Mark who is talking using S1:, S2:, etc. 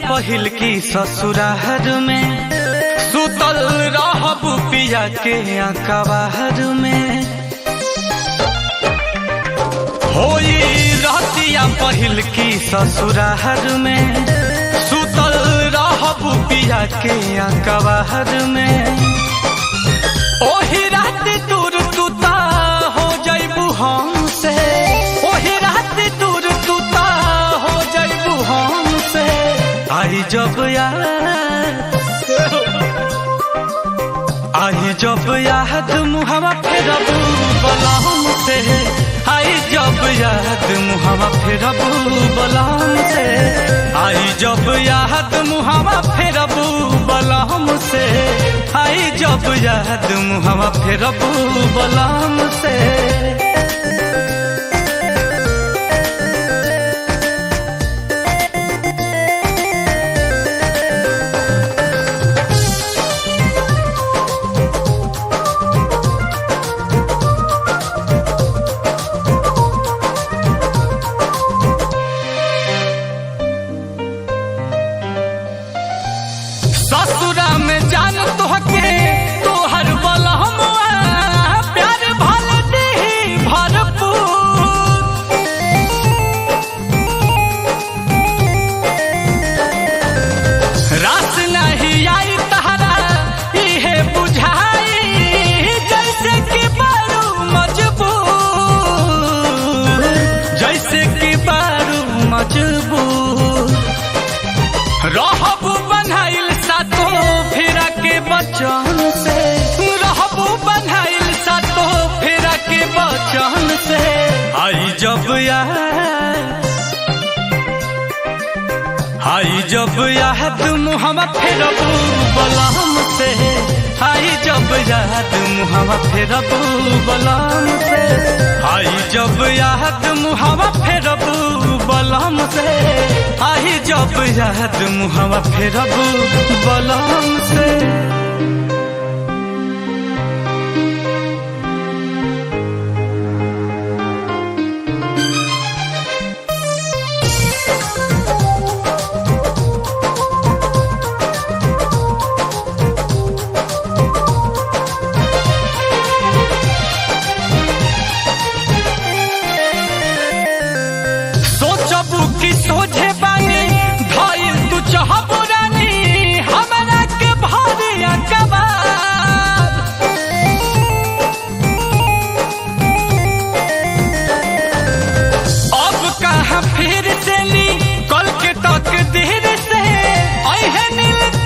S1: पहिल की ससुरार में सुतल रहब पिया के अकबार में होई रहतिया पहिल की ससुरार में सुतल रहब पिया के अकबार में ओही रात दूर तुता हो जइबू हमसे ओही रात दूर तुता हो जइबू हमसे आई जब याद मुहवा फेरबू बलम से आई जब याद मुहवा फेरबू बलम से आई जब याद मुहवा फेरबू बलम से आई जब याद मुहवा फेरबू बलम से ससुरा में जान तोहके तोहर बलहमुआ प्यार भल देही भरपूर रास नहीं आई तहरा इहे बुझाई जैसे कि बारू मजबूर जैसे कि बारू मजबूर रहबू बनाइल सातो फेरा के बचन से रहबू बनाइल सातो फेरा के बचन से आई जब याद मुहवा फेरबू बलम से आई जब याद मुहवा फेरबू बलम से आई जब याद मुहवा फेरबू बलम से आई जब याद मुहवा फेरबू बलम से सोचबू कि सोझे बानी धइल तू चाहबू रानी हमरा के भरी अकबार अब कहाँ फिर से ली